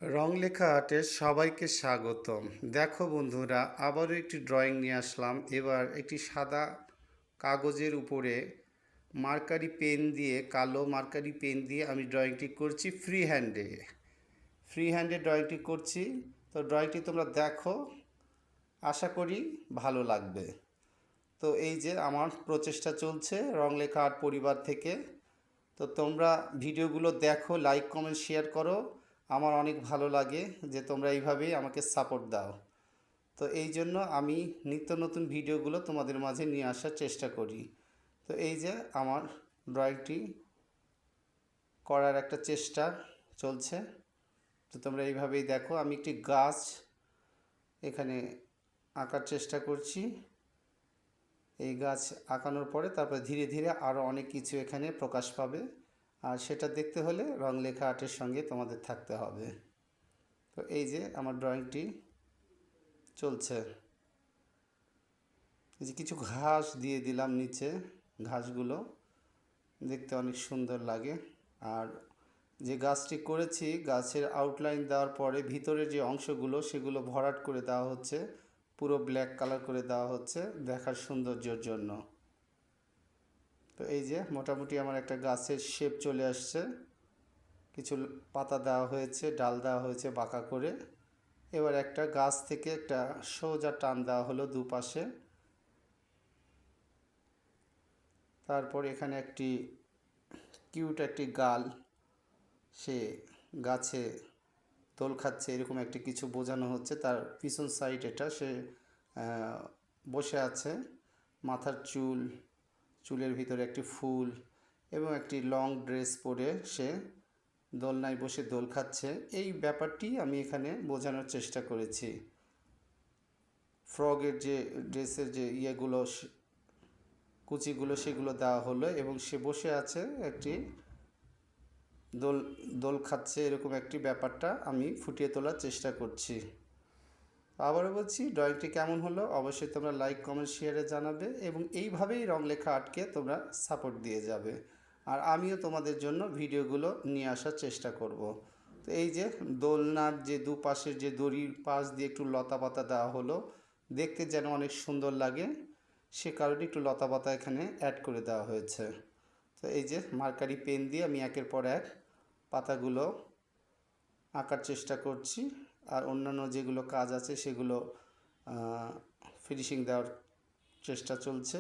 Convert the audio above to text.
রং লেখা আর্টে সবাইকে স্বাগতম। দেখো বন্ধুরা, আবারও একটি ড্রয়িং নিয়ে আসলাম। এবার একটি সাদা কাগজের উপরে মার্কারি পেন দিয়ে, কালো মার্কারি পেন দিয়ে আমি ড্রয়িংটি করছি ফ্রি হ্যান্ডে ড্রয়িংটি করছি। তো ড্রয়িংটি তোমরা দেখো, আশা করি ভালো লাগবে। তো এই যে আমার প্রচেষ্টা চলছে রং লেখা আর্ট পরিবার থেকে। তো তোমরা ভিডিওগুলো দেখো, লাইক কমেন্ট শেয়ার করো। আমার অনেক ভালো লাগে যে তোমরা এইভাবেই আমাকে সাপোর্ট দাও। তো এই জন্য আমি নিত্য নতুন ভিডিওগুলো তোমাদের মাঝে নিয়ে আসার চেষ্টা করি। তো এই যে আমার ড্রয়িংটি করার একটা চেষ্টা চলছে। তো তোমরা এইভাবেই দেখো, আমি একটি গাছ এখানে আঁকার চেষ্টা করছি। এই গাছ আঁকানোর পরে তারপরে ধীরে ধীরে আরও অনেক কিছু এখানে প্রকাশ পাবে। আর সেটা দেখতে হলে রং লেখা আর্টের সঙ্গে তোমাদের থাকতে হবে। তো এই যে আমার ড্রয়িংটি চলছে। এই যে কিছু ঘাস দিয়ে দিলাম নিচে, ঘাসগুলো দেখতে অনেক সুন্দর লাগে। আর যে গাছটি করেছি, গাছের আউটলাইন দেওয়ার পরে ভিতরের যে অংশগুলো সেগুলো ভরাট করে দেওয়া হচ্ছে, পুরো ব্ল্যাক কালার করে দেওয়া হচ্ছে দেখার সৌন্দর্যের জন্য। তো এই যে মোটামুটি আমার একটা গাছের শেপ চলে আসছে। কিছু পাতা দেওয়া হয়েছে, ডাল দেওয়া হয়েছে বাঁকা করে। এবার একটা গাছ থেকে একটা সোজা টান দেওয়া হলো দুপাশে। তারপর এখানে একটি কিউট একটি গাল, সে গাছে দোল খাচ্ছে এরকম একটি কিছু বোঝানো হচ্ছে। তার পিছন সাইড এটা, সে বসে আছে। মাথার চুল, চুলের ভিতরে একটি ফুল এবং একটি লং ড্রেস পরে সে দোলনায় বসে দোল খাচ্ছে। এই ব্যাপারটি আমি এখানে বোঝানোর চেষ্টা করেছি। ফ্রগের যে ড্রেসের যে ইয়েগুলো, কুচিগুলো সেগুলো দেওয়া হলো এবং সে বসে আছে একটি দোল দোল খাচ্ছে, এরকম একটি ব্যাপারটা আমি ফুটিয়ে তোলার চেষ্টা করছি। আবারও বলছি, ড্রয়িংটি কেমন হলো অবশ্যই তোমরা লাইক কমেন্ট শেয়ারে জানাবে এবং এইভাবেই রং লেখা আর্টকে তোমরা সাপোর্ট দিয়ে যাবে। আর আমিও তোমাদের জন্য ভিডিওগুলো নিয়ে আসার চেষ্টা করব। তো এই যে দোলনার যে দুপাশের যে দড়ির পাশ দিয়ে একটু লতা পাতা দেওয়া হলো, দেখতে যেন অনেক সুন্দর লাগে, সে কারণে একটু লতা পাতা এখানে অ্যাড করে দেওয়া হয়েছে। তো এই যে মার্কারি পেন দিয়ে আমি একের পর এক পাতাগুলো আঁকার চেষ্টা করছি। আর অন্যান্য যেগুলো কাজ আছে সেগুলো ফিনিশিং দেওয়ার চেষ্টা চলছে।